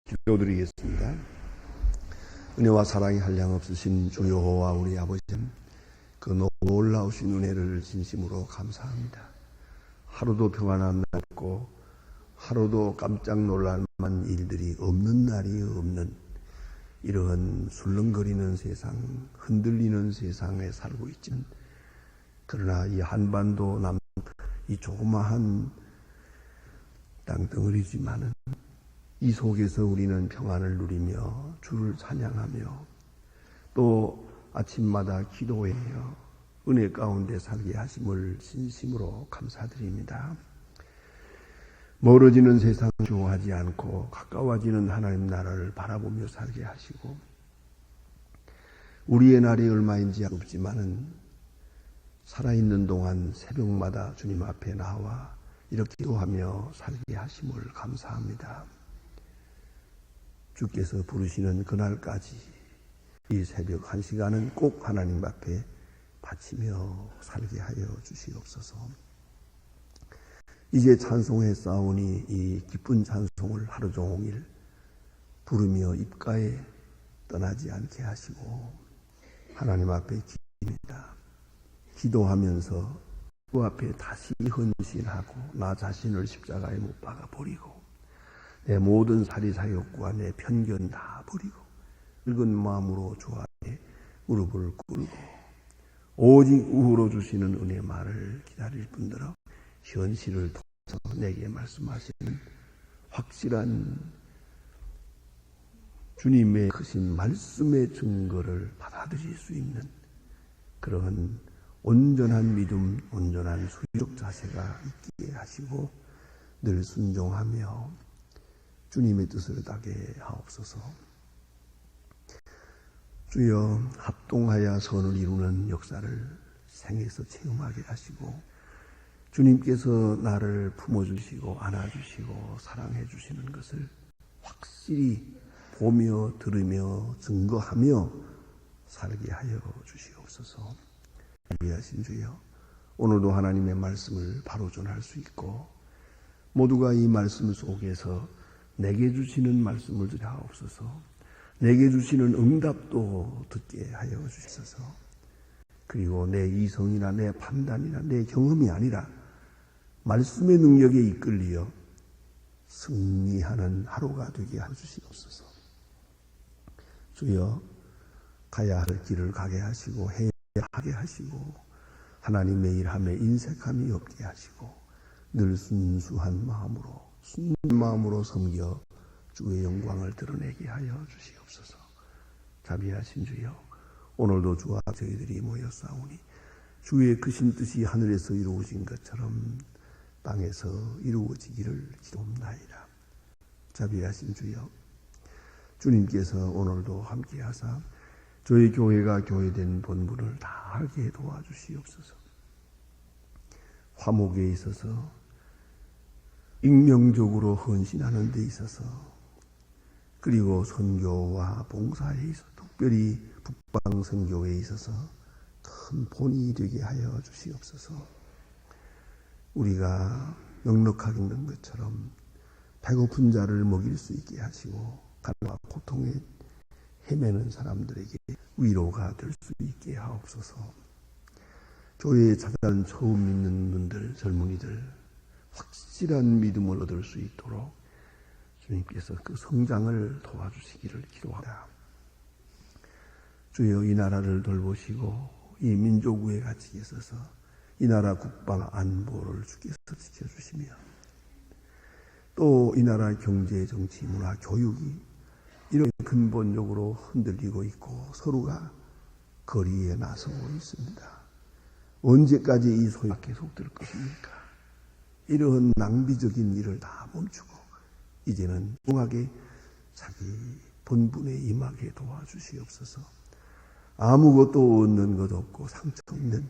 기도드리겠습니다. 은혜와 사랑이 한량없으신 주 여호와 우리 아버지, 그 놀라우신 은혜를 진심으로 감사합니다. 하루도 평안한 날 없고 하루도 깜짝 놀랄 만한 일들이 없는 날이 없는 이러한 술렁거리는 세상, 흔들리는 세상에 살고 있지만, 그러나 이 한반도 남 이 조그마한 땅덩어리지만은 이 속에서 우리는 평안을 누리며 주를 찬양하며 또 아침마다 기도해요. 은혜 가운데 살게 하심을 진심으로 감사드립니다. 멀어지는 세상을 좋아하지 않고 가까워지는 하나님 나라를 바라보며 살게 하시고, 우리의 날이 얼마인지 없지만은 살아있는 동안 새벽마다 주님 앞에 나와 이렇게 기도하며 살게 하심을 감사합니다. 주께서 부르시는 그날까지 이 새벽 1시간은 꼭 하나님 앞에 바치며 살게 하여 주시옵소서. 이제 찬송에 싸우니 이 기쁜 찬송을 하루 종일 부르며 입가에 떠나지 않게 하시고, 하나님 앞에 기도합니다. 기도하면서 그 앞에 다시 헌신하고 나 자신을 십자가에 못 박아 버리고 내 모든 사리사욕과 내 편견 다 버리고 늙은 마음으로 주 앞에 무릎을 꿇고 오직 우후로 주시는 은혜 말을 기다릴 뿐더러 현실을 통해서 내게 말씀하시는 확실한 주님의 크신 말씀의 증거를 받아들일 수 있는 그런 온전한 믿음, 온전한 수유적 자세가 있게 하시고 늘 순종하며 주님의 뜻을 따게 하옵소서. 주여, 합동하여 선을 이루는 역사를 생에서 체험하게 하시고, 주님께서 나를 품어주시고 안아주시고 사랑해 주시는 것을 확실히 보며 들으며 증거하며 살게 하여 주시옵소서. 위하신 주여, 오늘도 하나님의 말씀을 바로 전할 수 있고 모두가 이 말씀 속에서 내게 주시는 말씀을 들하옵소서. 내게 주시는 응답도 듣게 하여 주시소서. 그리고 내 이성이나 내 판단이나 내 경험이 아니라 말씀의 능력에 이끌리어 승리하는 하루가 되게 해 주시옵소서. 주여, 가야 할 길을 가게 하시고 해야 하게 하시고 하나님의 일함에 인색함이 없게 하시고 늘 순수한 마음으로 섬겨 주의 영광을 드러내게 하여 주시옵소서. 자비하신 주여, 오늘도 주와 저희들이 모였사오니 주의 크신 뜻이 하늘에서 이루어진 것처럼 땅에서 이루어지기를 기도합나이다. 자비하신 주여, 주님께서 오늘도 함께하사 저희 교회가 교회된 본분을 다하게 도와주시옵소서. 화목에 있어서, 익명적으로 헌신하는 데 있어서, 그리고 선교와 봉사에 있어서, 특별히 북방선교에 있어서 큰 본이 되게 하여 주시옵소서. 우리가 넉넉하게 있는 것처럼 배고픈 자를 먹일 수 있게 하시고 가난과 고통에 헤매는 사람들에게 위로가 될 수 있게 하옵소서. 교회에 찾아온 처음 믿는 분들, 젊은이들 확실한 믿음을 얻을 수 있도록 주님께서 그 성장을 도와주시기를 기도합니다. 주여, 이 나라를 돌보시고 이 민족의 가치에 있어서 이 나라 국방 안보를 주께서 지켜주시며 또 이 나라 경제, 정치, 문화, 교육이 이런 근본적으로 흔들리고 있고 서로가 거리에 나서고 있습니다. 언제까지 이 소유가 계속될 것입니까? 이러한 낭비적인 일을 다 멈추고 이제는 공하게 자기 본분에 임하게 도와주시옵소서. 아무것도 얻는 것 없고 상처 없는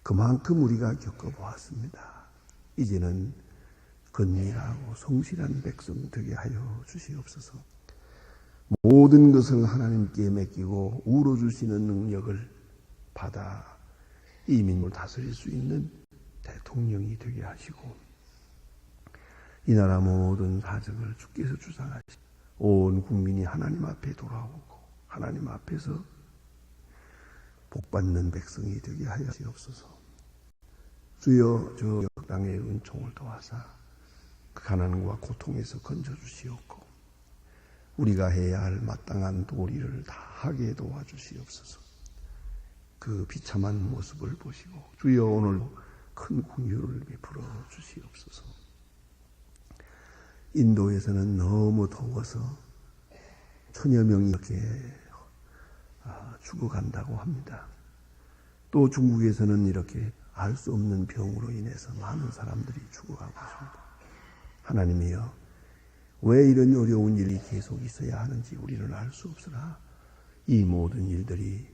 그만큼 우리가 겪어보았습니다. 이제는 건밀하고 성실한 백성 되게 하여 주시옵소서. 모든 것을 하나님께 맡기고 우러주시는 능력을 받아 이 민족을 다스릴 수 있는 대통령이 되게 하시고 이 나라 모든 사정을 주께서 주장하시고 온 국민이 하나님 앞에 돌아오고 하나님 앞에서 복받는 백성이 되게 하여 주옵소서. 주여 저 땅의 은총을 도와사 그 가난과 고통에서 건져주시옵고 우리가 해야 할 마땅한 도리를 다 하게 도와주시옵소서. 그 비참한 모습을 보시고 주여 오늘 큰 긍휼을 베풀어 주시옵소서. 인도에서는 너무 더워서 천여 명이 이렇게 죽어간다고 합니다. 또 중국에서는 이렇게 알 수 없는 병으로 인해서 많은 사람들이 죽어가고 있습니다. 하나님이여, 왜 이런 어려운 일이 계속 있어야 하는지 우리는 알 수 없으나 이 모든 일들이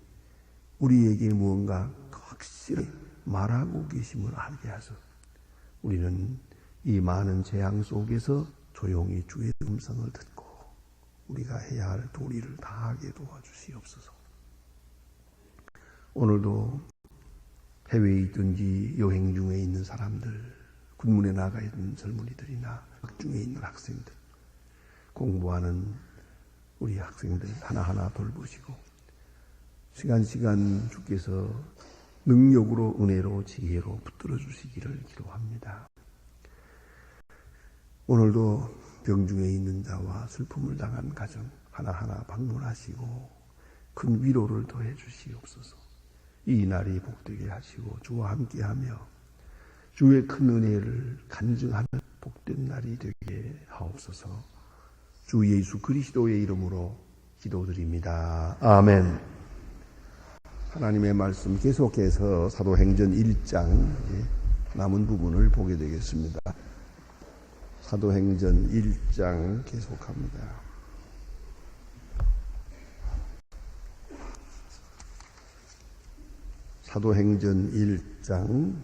우리에게 무언가 확실히 말하고 계심을 알게 하소. 우리는 이 많은 재앙 속에서 조용히 주의 음성을 듣고 우리가 해야 할 도리를 다하게 도와주시옵소서. 오늘도 해외에 있든지 여행 중에 있는 사람들, 군문에 나가 있는 젊은이들이나 학중에 있는 학생들, 공부하는 우리 학생들 하나하나 돌보시고 시간 주께서 능력으로 은혜로 지혜로 붙들어 주시기를 기도합니다. 오늘도 병중에 있는 자와 슬픔을 당한 가정 하나하나 방문하시고 큰 위로를 더해 주시옵소서. 이 날이 복되게 하시고 주와 함께하며 주의 큰 은혜를 간증하는 복된 날이 되게 하옵소서. 주 예수 그리스도의 이름으로 기도드립니다. 아멘. 하나님의 말씀 계속해서 사도행전 1장 남은 부분을 보게 되겠습니다. 사도행전 1장 계속합니다. 사도행전 1장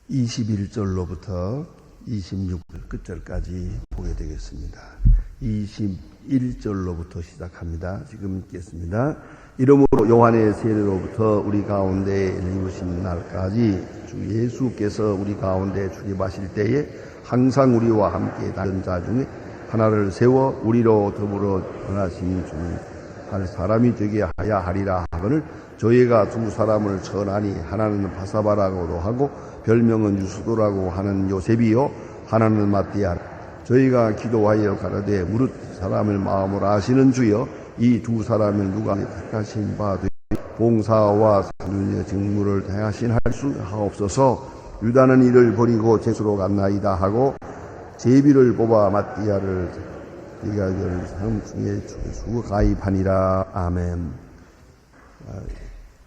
21절로부터 26절 끝절까지 보게 되겠습니다. 21절로부터 시작합니다. 지금 읽겠습니다. 이러므로 요한의 세례로부터 우리 가운데 이루신 날까지 주 예수께서 우리 가운데 출입하실 때에 항상 우리와 함께 다른 자 중에 하나를 세워 우리로 더불어 전하신 주 할 사람이 되게 하야 하리라 하거늘 저희가 두 사람을 전하니 하나는 바사바라고도 하고 별명은 유수도라고 하는 요셉이요 하나는 마띠아. 저희가 기도하여 가라되 무릇 사람을 마음으로 아시는 주여 이 두 사람을 누가 택하신 바 되어 봉사와 사륜의 직무를 다하신 할 수 하옵소서. 유다는 이를 버리고 제수로 갔나이다 하고 제비를 뽑아 마띠아를 네가 열 사람 중에 주고 가입하니라. 아멘.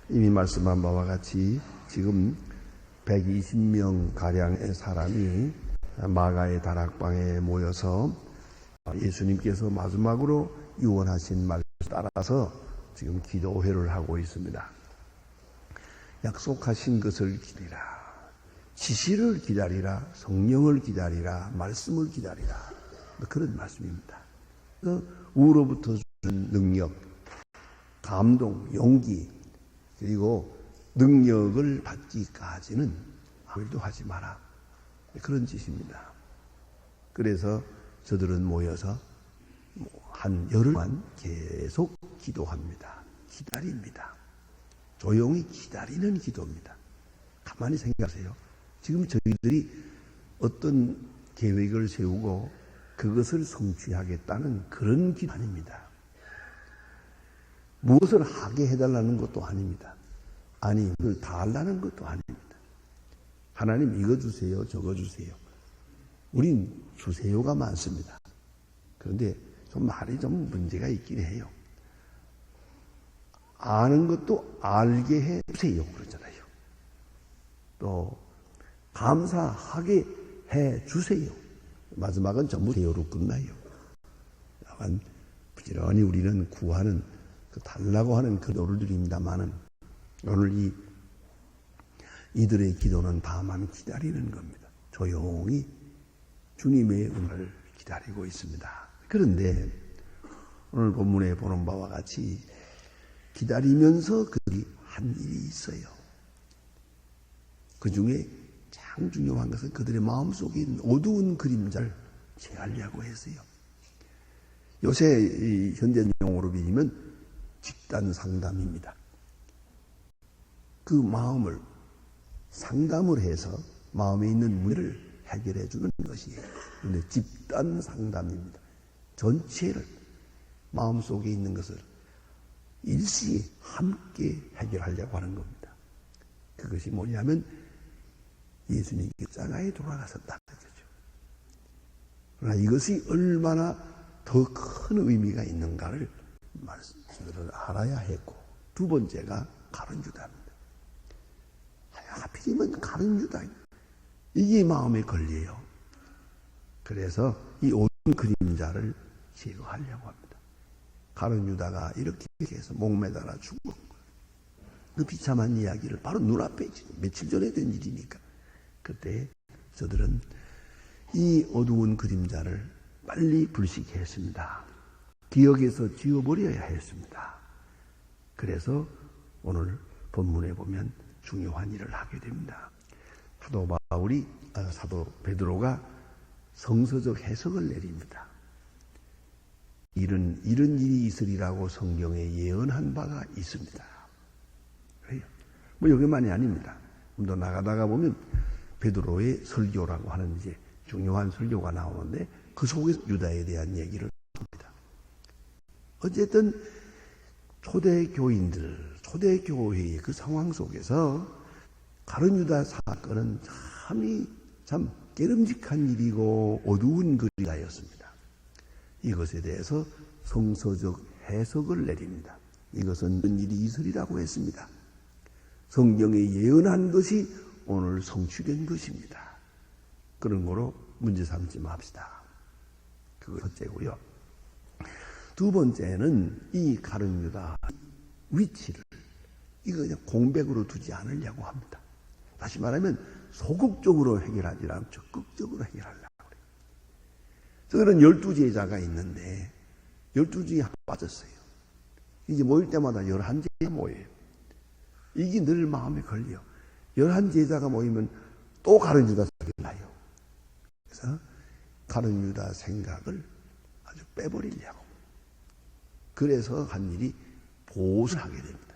이미 말씀한 바와 같이 지금 120명 가량의 사람이 마가의 다락방에 모여서 예수님께서 마지막으로 유언하신 말씀을 따라서 지금 기도회를 하고 있습니다. 약속하신 것을 기다리라, 지시를 기다리라, 성령을 기다리라, 말씀을 기다리라, 그런 말씀입니다. 우로부터 주는 능력, 감동, 용기, 그리고 능력을 받기까지는 아무 일도 하지 마라, 그런 짓입니다. 그래서 저들은 모여서 한 열흘만 계속 기도합니다. 기다립니다. 조용히 기다리는 기도입니다. 가만히 생각하세요. 지금 저희들이 어떤 계획을 세우고 그것을 성취하겠다는 그런 기도 아닙니다. 무엇을 하게 해달라는 것도 아닙니다. 아니, 그걸 다 하려는 것도 아닙니다. 하나님 이거 주세요, 저거 주세요. 우린 주세요가 많습니다. 그런데 좀 말이 좀 문제가 있긴 해요. 아는 것도 알게 해 주세요 그러잖아요. 또 감사하게 해 주세요. 마지막은 전부 세요로 끝나요. 약간 부지런히 우리는 구하는 그 달라고 하는 기도를 드립니다만은 오늘 이들의 기도는 다만 기다리는 겁니다. 조용히 주님의 은혜를 기다리고 있습니다. 그런데 오늘 본문에 보는 바와 같이 기다리면서 그들이 한 일이 있어요. 그 중에 가장 중요한 것은 그들의 마음속에 있는 어두운 그림자를 제하려고 했어요. 요새 이 현대 용어로 빌리면 집단 상담입니다. 그 마음을 상담을 해서 마음에 있는 문제를 해결해 주는 것이에요. 그런데 집단 상담입니다. 전체를 마음속에 있는 것을 일시에 함께 해결하려고 하는 겁니다. 그것이 뭐냐면 예수님이 십자가에 돌아가셨다는 거죠. 그러나 이것이 얼마나 더 큰 의미가 있는가를 말씀을 알아야 했고, 두 번째가 가룟 유다입니다. 하필이면 가룟 유다, 이게 마음에 걸려요. 그래서 이 어두운 그림자를 제거하려고 합니다. 가룟 유다가 이렇게 해서 목매달아 죽은 그 비참한 이야기를 바로 눈앞에 며칠 전에 된 일이니까, 그때 저들은 이 어두운 그림자를 빨리 불식했습니다. 기억에서 지워버려야 했습니다. 그래서 오늘 본문에 보면 중요한 일을 하게 됩니다. 사도 베드로가 성서적 해석을 내립니다. 이런 일이 있으리라고 성경에 예언한 바가 있습니다. 뭐 여기만이 아닙니다. 좀 더 나가다가 보면 베드로의 설교라고 하는 이제 중요한 설교가 나오는데 그 속에서 유다에 대한 얘기를 합니다. 어쨌든 초대교인들, 초대교회의 그 상황 속에서 가룟 유다 사건은 참 깨름직한 일이고 어두운 그림자였습니다. 이것에 대해서 성서적 해석을 내립니다. 이것은 일이 있으리라고 했습니다. 성경에 예언한 것이 오늘 성취된 것입니다. 그런 거로 문제 삼지 맙시다. 그거 첫째고요. 두 번째는 이 가룟 유다 위치를 이거 그냥 공백으로 두지 않으려고 합니다. 다시 말하면 소극적으로 해결하지 않고 적극적으로 해결하려고 그래요. 저는 12제자가 있는데 12중에 한 빠졌어요. 이제 모일 때마다 11제자 모여요. 이게 늘 마음에 걸려. 11제자가 모이면 또 가룟 유다 생각이 나요. 그래서 가룟 유다 생각을 아주 빼버리려고. 그래서 한 일이 보호를 하게 됩니다.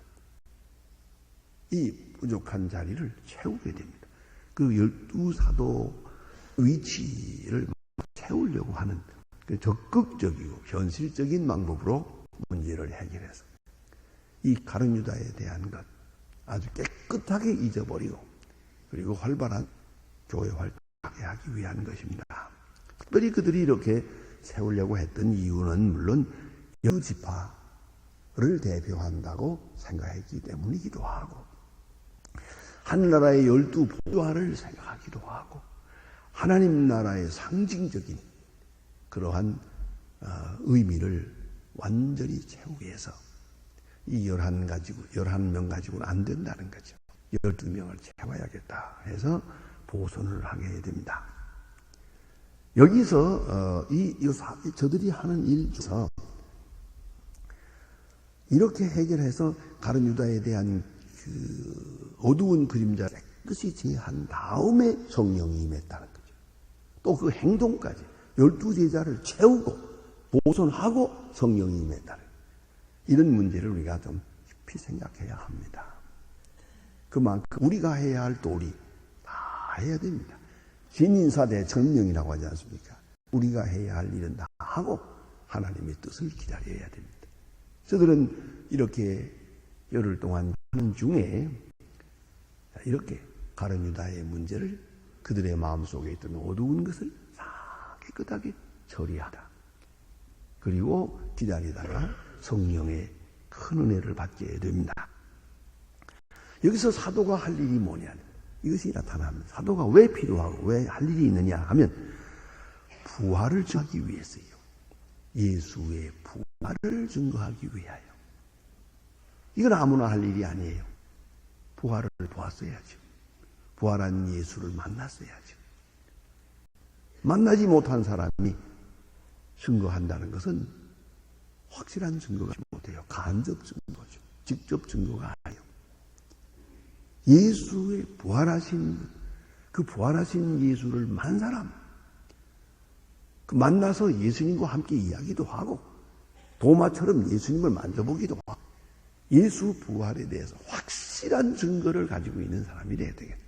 이 부족한 자리를 채우게 됩니다. 그 12사도 위치를 채우려고 하는 그 적극적이고 현실적인 방법으로 문제를 해결해서 이 가룟 유다에 대한 것 아주 깨끗하게 잊어버리고 그리고 활발한 교회 활동하게 하기 위한 것입니다. 특별히 그들이 이렇게 세우려고 했던 이유는 물론 열지파를 대표한다고 생각했기 때문이기도 하고 하늘나라의 12보좌를 생각하기도 하고 하나님 나라의 상징적인 그러한 의미를 완전히 채우기 위해서 이 11명 가지고는 안 된다는 거죠. 12명을 채워야겠다 해서 보선을 하게 됩니다. 여기서 저들이 하는 일 중에서 이렇게 해결해서 가룟 유다에 대한 그 어두운 그림자를 깨끗이 제한 다음에 성령이 임했다는 거죠. 또 그 행동까지 12제자를 채우고 보선하고 성령이 임했다는 거죠. 이런 문제를 우리가 좀 깊이 생각해야 합니다. 그만큼 우리가 해야 할 도리 다 해야 됩니다. 신인사대 천명이라고 하지 않습니까? 우리가 해야 할 일은 다 하고 하나님의 뜻을 기다려야 됩니다. 저들은 이렇게 열흘 동안 하는 중에 이렇게 가룟 유다의 문제를 그들의 마음속에 있던 어두운 것을 다 깨끗하게 처리하다. 그리고 기다리다가 성령의 큰 은혜를 받게 됩니다. 여기서 사도가 할 일이 뭐냐? 이것이 나타납니다. 사도가 왜 필요하고 왜 할 일이 있느냐 하면 부활을 증거하기 위해서요. 예수의 부활을 증거하기 위하여. 이건 아무나 할 일이 아니에요. 부활을 보았어야죠. 부활한 예수를 만났어야죠. 만나지 못한 사람이 증거한다는 것은 확실한 증거가 못해요. 간접 증거죠. 직접 증거가 아니에요. 예수의 부활하신 그 부활하신 예수를 만 사람, 그 만나서 예수님과 함께 이야기도 하고 도마처럼 예수님을 만져보기도 하고 예수 부활에 대해서 확실한 증거를 가지고 있는 사람이 돼야 되겠다.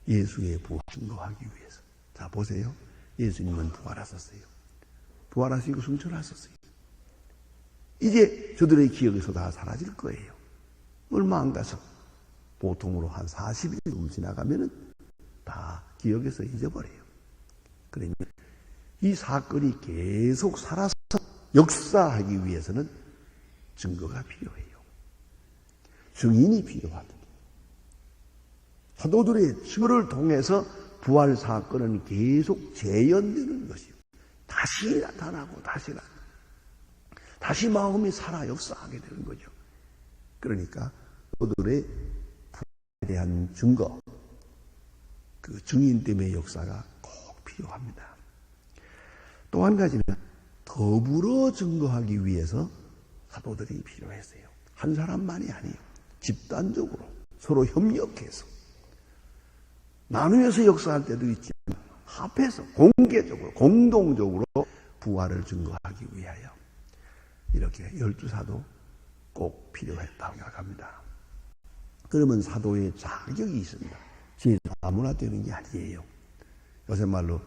예수의 부활 증거하기 위해서. 자, 보세요. 예수님은 부활하셨어요. 부활하시고 승천하셨어요. 이제 저들의 기억에서 다 사라질 거예요. 얼마 안 가서 보통으로 한 40일 좀 지나가면은 다 기억에서 잊어버려요. 그러면 이 사건이 계속 살아서 역사하기 위해서는 증거가 필요해요. 증인이 필요하거든요. 사도들의 증거를 통해서 부활 사건은 계속 재현되는 것이요. 다시 나타나고 다시 마음이 살아 역사하게 되는 거죠. 그러니까 사도들의 부활에 대한 증거, 그 증인됨의 역사가 꼭 필요합니다. 또 한 가지는 더불어 증거하기 위해서 사도들이 필요했어요. 한 사람만이 아니에요. 집단적으로 서로 협력해서 나누어서 역사할 때도 있지만 합해서 공개적으로 공동적으로 부활을 증거하기 위하여 이렇게 12사도 꼭 필요했다고 생각합니다. 그러면 사도의 자격이 있습니다. 제자 아무나 되는 게 아니에요. 요새 말로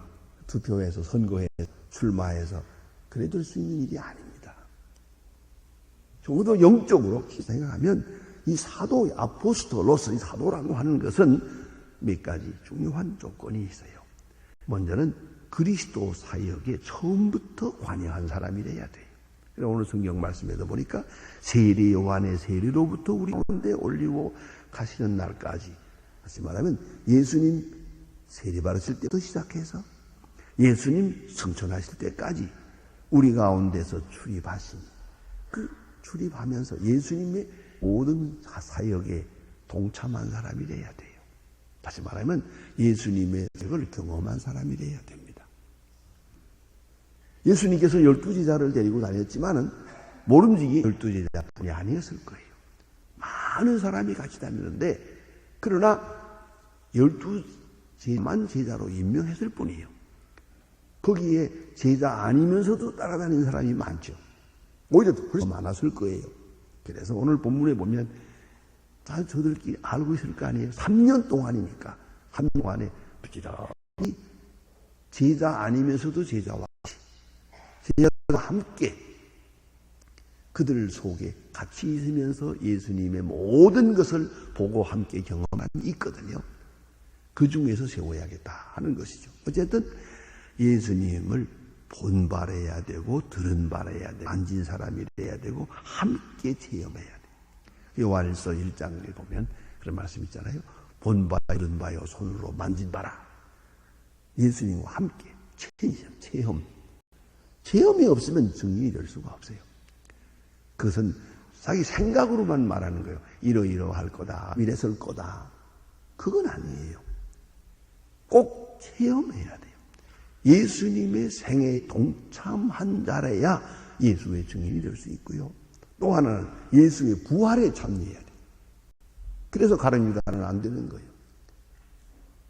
투표해서 선거에 출마해서 그래 될 수 있는 일이 아닙니다. 적어도 영적으로 생각하면 이 사도, 아포스톨로서 이 사도라고 하는 것은 몇 가지 중요한 조건이 있어요. 먼저는 그리스도 사역에 처음부터 관여한 사람이 돼야 돼요. 오늘 성경 말씀에도 보니까 세례 요한의 세례로부터 우리 가운데 올리고 가시는 날까지, 다시 말하면 예수님 세례 받으실 때부터 시작해서 예수님 승천하실 때까지 우리 가운데서 출입하신, 그 출입하면서 예수님의 모든 사역에 동참한 사람이 돼야 돼요. 다시 말하면 예수님의 사역을 경험한 사람이 돼야 됩니다. 예수님께서 12제자를 데리고 다녔지만은 모름지기 12제자뿐이 아니었을 거예요. 많은 사람이 같이 다니는데, 그러나 12제만 제자로 임명했을 뿐이에요. 거기에 제자 아니면서도 따라다니는 사람이 많죠. 오히려 훨씬 많았을 거예요. 그래서 오늘 본문에 보면 다 저들끼리 알고 있을 거 아니에요. 3년 동안이니까 3년 동안에 부지런히 제자 아니면서도 제자와 제자와 함께 그들 속에 같이 있으면서 예수님의 모든 것을 보고 함께 경험한 있거든요. 그 중에서 세워야겠다 하는 것이죠. 어쨌든 예수님을 본받아야 되고 들은 바라야 되고 만진 사람이 돼야 되고 함께 체험해야 돼요. 요한일서 1장에 보면 그런 말씀 있잖아요. 본바 들은 바요 손으로 만진 바라. 예수님과 함께 체험이 없으면 증인이 될 수가 없어요. 그것은 자기 생각으로만 말하는 거예요. 이러이러할 거다, 이랬을 거다. 그건 아니에요. 꼭 체험해야 돼요. 예수님의 생애에 동참한 자라야 예수의 증인이 될 수 있고요. 또 하나는 예수의 부활에 참여해야 돼요. 그래서 가룟 유다는 안 되는 거예요.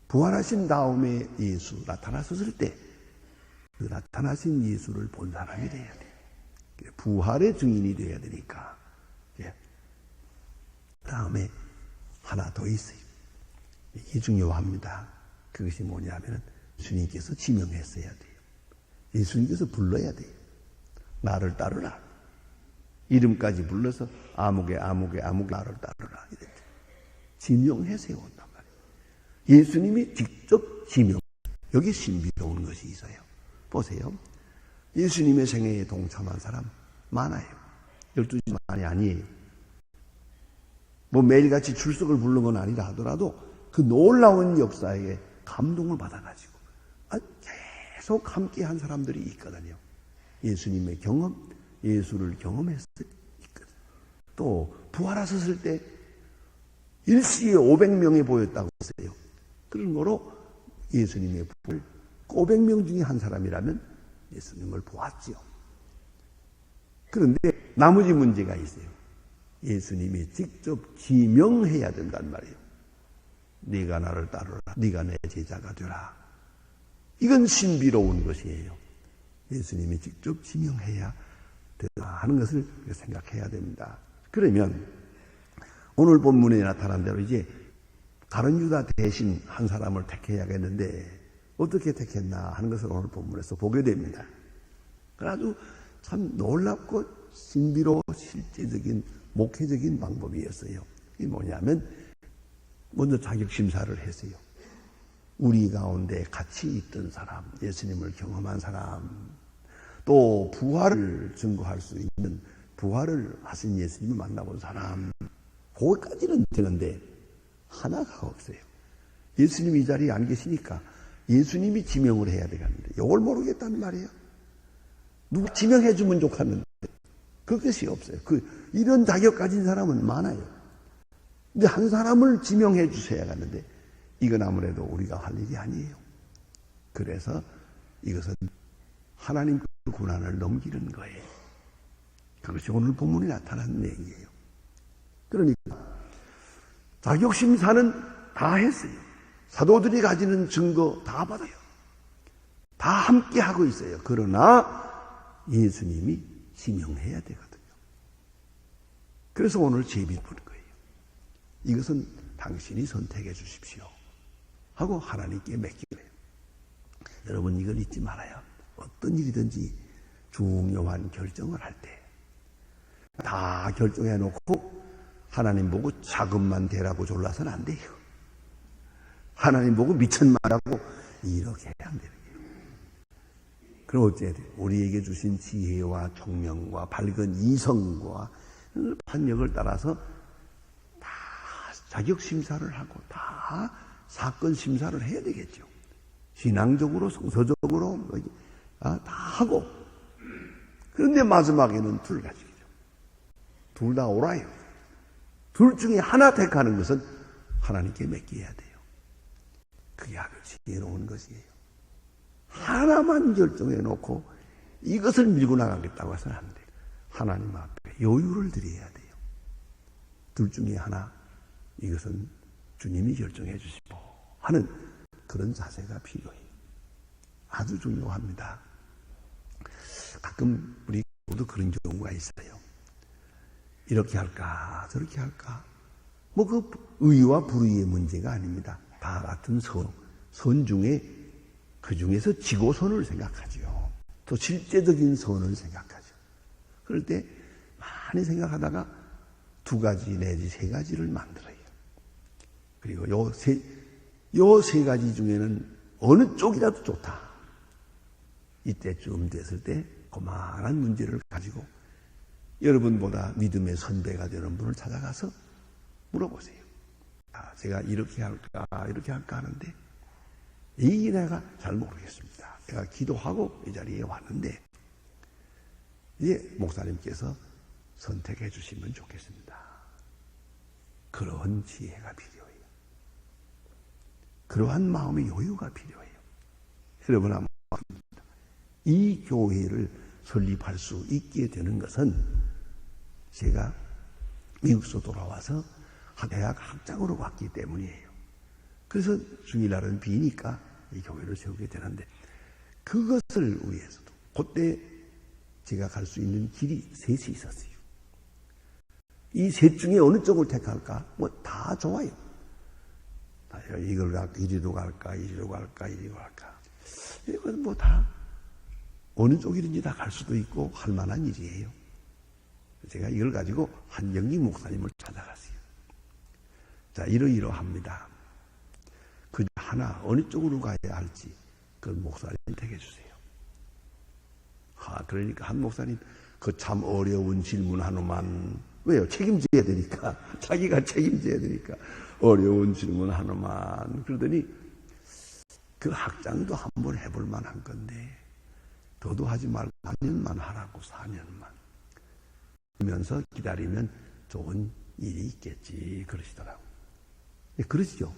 부활하신 다음에 예수 나타나셨을 때 그 나타나신 예수를 본 사람이 돼야 돼요. 부활의 증인이 돼야 되니까. 다음에 하나 더 있어요. 이게 중요합니다. 그것이 뭐냐면 예수님께서 지명했어야 돼요. 예수님께서 불러야 돼요. 나를 따르라. 이름까지 불러서 아무개 나를 따르라. 이랬죠. 지명해 세웠단 말이에요. 예수님이 직접 지명. 여기 신비로운 것이 있어요. 보세요. 예수님의 생애에 동참한 사람 많아요. 12만이 아니에요. 뭐 매일같이 출석을 부른 건 아니라 하더라도 그 놀라운 역사에 감동을 받아가지고 계속 함께한 사람들이 있거든요. 예수님의 경험, 예수를 경험했을 때 있거든요. 또 부활하셨을 때 일시에 500명이 보였다고 했어요. 그런 거로 예수님의 부활 500명 중에 한 사람이라면 예수님을 보았지요. 그런데 나머지 문제가 있어요. 예수님이 직접 지명해야 된단 말이에요. 네가 나를 따르라. 네가 내 제자가 되라. 이건 신비로운 것이에요. 예수님이 직접 지명해야 되나 하는 것을 생각해야 됩니다. 그러면 오늘 본문에 나타난 대로 이제 다른 유다 대신 한 사람을 택해야겠는데 어떻게 택했나 하는 것을 오늘 본문에서 보게 됩니다. 아주 참 놀랍고 신비로워 실제적인 목회적인 방법이었어요. 이게 뭐냐면 먼저 자격심사를 했어요. 우리 가운데 같이 있던 사람, 예수님을 경험한 사람, 또 부활을 증거할 수 있는 부활을 하신 예수님을 만나본 사람, 거기까지는 되는데 하나가 없어요. 예수님이 이 자리에 안 계시니까 예수님이 지명을 해야 되겠는데 이걸 모르겠단 말이에요. 누가 지명해 주면 좋겠는데 그것이 없어요. 이런 자격 가진 사람은 많아요. 근데 한 사람을 지명해 주셔야 하는데 이건 아무래도 우리가 할 일이 아니에요. 그래서 이것은 하나님 그 고난을 넘기는 거예요. 그것이 오늘 본문에 나타난 내용이에요. 그러니까 자격심사는 다 했어요. 사도들이 가지는 증거 다 받아요. 다 함께 하고 있어요. 그러나 예수님이 지명해야 되거든요. 그래서 오늘 제비 부는 거예요. 이것은 당신이 선택해 주십시오 하고 하나님께 맡기래요. 여러분 이걸 잊지 말아요. 어떤 일이든지 중요한 결정을 할 때 다 결정해 놓고 하나님 보고 자금만 대라고 졸라서는 안 돼요. 하나님 보고 미천만하고 이렇게 해야 안 되는 거예요. 그럼 어째야 돼요? 우리에게 주신 지혜와 총명과 밝은 이성과 판력을 따라서 다 자격심사를 하고 다 사건 심사를 해야 되겠죠. 신앙적으로 성서적으로 다 하고 그런데 마지막에는 둘 가지죠. 둘 다 오라요. 둘 중에 하나 택하는 것은 하나님께 맡겨야 돼요. 그게 아주 지혜로운 것이에요. 하나만 결정해 놓고 이것을 밀고 나가겠다고 해서는 안 돼요. 하나님 앞에 여유를 드려야 돼요. 둘 중에 하나, 이것은 주님이 결정해 주시고 하는 그런 자세가 필요해요. 아주 중요합니다. 가끔 우리 모두 그런 경우가 있어요. 이렇게 할까 저렇게 할까. 뭐 그 의와 불의의 문제가 아닙니다. 다 같은 선 중에 그 중에서 지고선을 생각하죠. 또 실제적인 선을 생각하죠. 그럴 때 많이 생각하다가 두 가지 내지 세 가지를 만들어요. 그리고 요 세 가지 중에는 어느 쪽이라도 좋다. 이때쯤 됐을 때 그만한 문제를 가지고 여러분보다 믿음의 선배가 되는 분을 찾아가서 물어보세요. 제가 이렇게 할까 이렇게 할까 하는데 이 내가 잘 모르겠습니다. 제가 기도하고 이 자리에 왔는데 이제 목사님께서 선택해 주시면 좋겠습니다. 그러한 지혜가 필요해요. 그러한 마음의 여유가 필요해요. 여러분 아마 이 교회를 설립할 수 있게 되는 것은 제가 미국에서 돌아와서 대학 학장으로 왔기 때문이에요. 그래서 주일날은 비니까 이 교회를 세우게 되는데 그것을 위해서도 그때 제가 갈 수 있는 길이 셋이 있었어요. 이 셋 중에 어느 쪽을 택할까? 뭐 다 좋아요. 이걸 갈까? 이리로 갈까? 이리로 갈까? 이리로 갈까? 이건 뭐 다 어느 쪽이든지 다 갈 수도 있고 할 만한 일이에요. 제가 이걸 가지고 한영기 목사님을 찾아갔어요. 자, 이러이러합니다. 그 하나 어느 쪽으로 가야 할지 그 목사님 택해 주세요. 그러니까 한 목사님 그 참 어려운 질문 하나만 왜요? 책임져야 되니까 자기가 책임져야 되니까 어려운 질문 하나만 그러더니 그 학장도 한번 해볼 만한 건데 더도 하지 말고 4년만 하라고 4년만 그러면서 기다리면 좋은 일이 있겠지 그러시더라고요. 네, 그러시죠.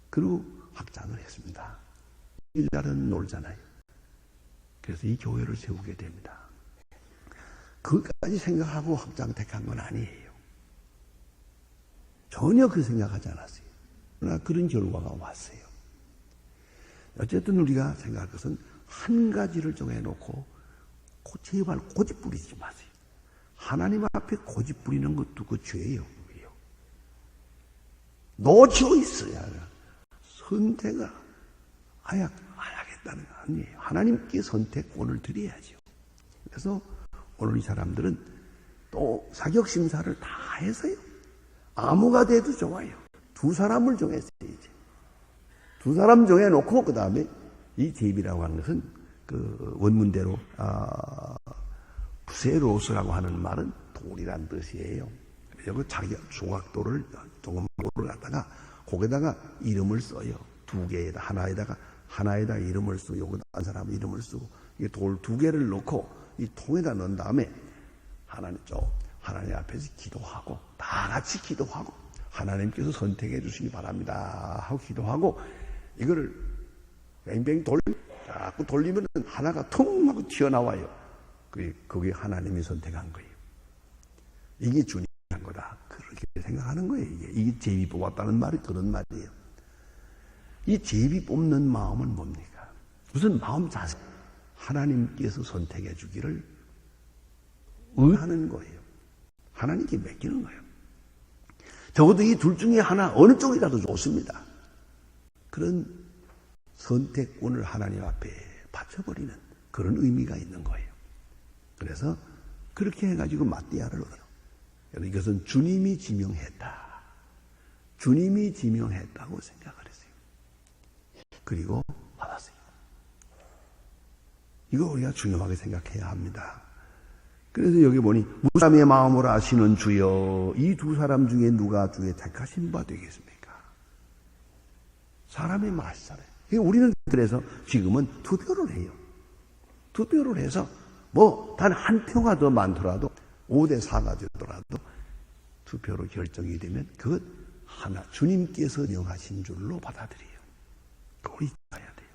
그리고 확장을 했습니다. 일날은 놀잖아요. 그래서 이 교회를 세우게 됩니다. 그것까지 생각하고 확장 택한 건 아니에요. 전혀 그 생각하지 않았어요. 그러나 그런 결과가 왔어요. 어쨌든 우리가 생각할 것은 한 가지를 정해놓고 제발 고집 부리지 마세요. 하나님 앞에 고집 부리는 것도 그 죄예요. 놓치고 있어야 선택을 안 하겠다는 거 아니에요. 하나님께 선택권을 드려야죠. 그래서 오늘 이 사람들은 또 사격심사를 다 해서요. 아무가 돼도 좋아요. 두 사람을 정했어요. 이제 두 사람 정해놓고 그 다음에 이 제비라고 하는 것은 그 원문대로 부세로스라고 하는 말은 돌이란 뜻이에요. 그래서 자기 조각돌을 조금 갖다가 거기다가 이름을 써요. 두 개에다 하나에다 이름을 쓰고 여기다 한 사람 이름을 쓰고 이 돌 두 개를 넣고 이 통에다 넣은 다음에 하나님 앞에서 기도하고 다 같이 기도하고 하나님께서 선택해 주시기 바랍니다 하고 기도하고 이거를 뱅뱅 자꾸 돌리면 하나가 퉁 하고 튀어나와요. 그게 하나님이 선택한 거예요. 이게 주님이 한 거다. 그렇게 생각하는 거예요. 이게 제비 뽑았다는 말이 그런 말이에요. 이 제비 뽑는 마음은 뭡니까? 무슨 마음 자세? 하나님께서 선택해 주기를 의하는 거예요. 하나님께 맡기는 거예요. 적어도 이 둘 중에 하나 어느 쪽이라도 좋습니다. 그런 선택권을 하나님 앞에 바쳐버리는 그런 의미가 있는 거예요. 그래서 그렇게 해가지고 마띠아를 얻어요. 이것은 주님이 지명했다. 주님이 지명했다고 생각을 했어요. 그리고 받았어요. 이거 우리가 중요하게 생각해야 합니다. 그래서 여기 보니 무사람의 마음으로 아시는 주여 이 두 사람 중에 누가 주의 택하신 바 되겠습니까? 사람의 말씀이잖아요. 우리는 그래서 지금은 투표를 해요. 투표를 해서 단 한 표가 더 많더라도 5대 4가 되더라도 투표로 결정이 되면 그것 하나 주님께서 명하신 줄로 받아들여요. 우리 봐야 돼요.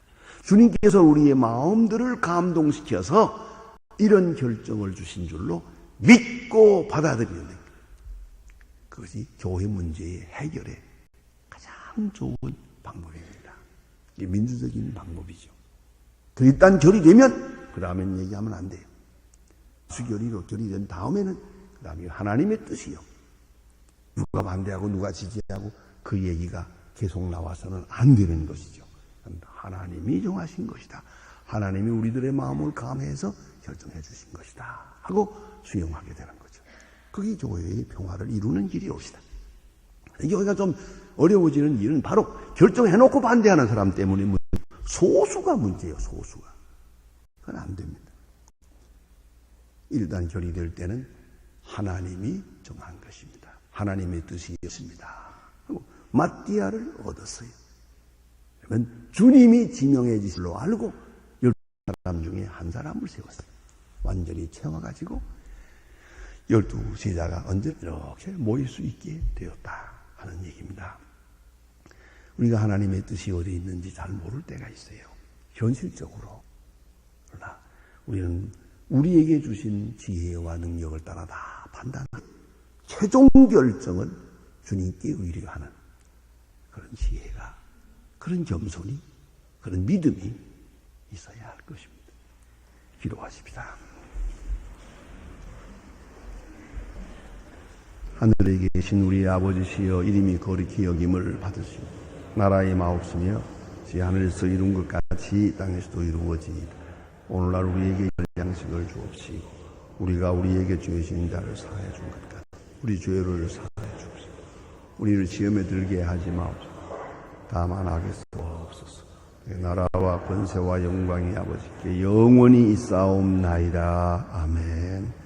주님께서 우리의 마음들을 감동시켜서 이런 결정을 주신 줄로 믿고 받아들이는 것. 그것이 교회 문제의 해결의 가장 좋은 방법입니다. 이게 민주적인 방법이죠. 그 일단 결의되면 그 다음엔 얘기하면 안 돼요. 수결의로 결의된 다음에는 그 다음에 하나님의 뜻이요. 누가 반대하고 누가 지지하고 그 얘기가 계속 나와서는 안 되는 것이죠. 하나님이 정하신 것이다. 하나님이 우리들의 마음을 감해서 결정해 주신 것이다 하고 수용하게 되는 거죠. 그게 교회의 평화를 이루는 길이옵시다. 교회가 좀 어려워지는 이유는 바로 결정해놓고 반대하는 사람 때문에 소수가 문제예요. 소수가. 그건 안 됩니다. 일단 결의될 때는 하나님이 정한 것입니다. 하나님의 뜻이었습니다. 하고 마띠아를 얻었어요. 그러면 주님이 지명해 주신 줄로 알고 12사람 중에 한 사람을 세웠어요. 완전히 채워가지고 12제자가 언제 이렇게 모일 수 있게 되었다 하는 얘기입니다. 우리가 하나님의 뜻이 어디 있는지 잘 모를 때가 있어요. 현실적으로. 그러나 우리는 우리에게 주신 지혜와 능력을 따라 다 판단하고 최종 결정을 주님께 의뢰하는 그런 지혜가, 그런 겸손이, 그런 믿음이 있어야 할 것입니다. 기도하십시다. 하늘에 계신 우리 아버지시여 이름이 거룩히 여김을 받으시고 나라의 마옵시며 지 하늘에서 이룬 것 같이 땅에서도 이루어지이다. 오늘날 우리에게 양식을 주옵시고 우리가 우리에게 죄 지은 자를 사하여 준 것 같아 우리 죄를 사하여 주옵시고 우리를 시험에 들게 하지 마옵소서. 다만 악에서 없소서. 나라와 권세와 영광이 아버지께 영원히 있사옵나이다. 아멘.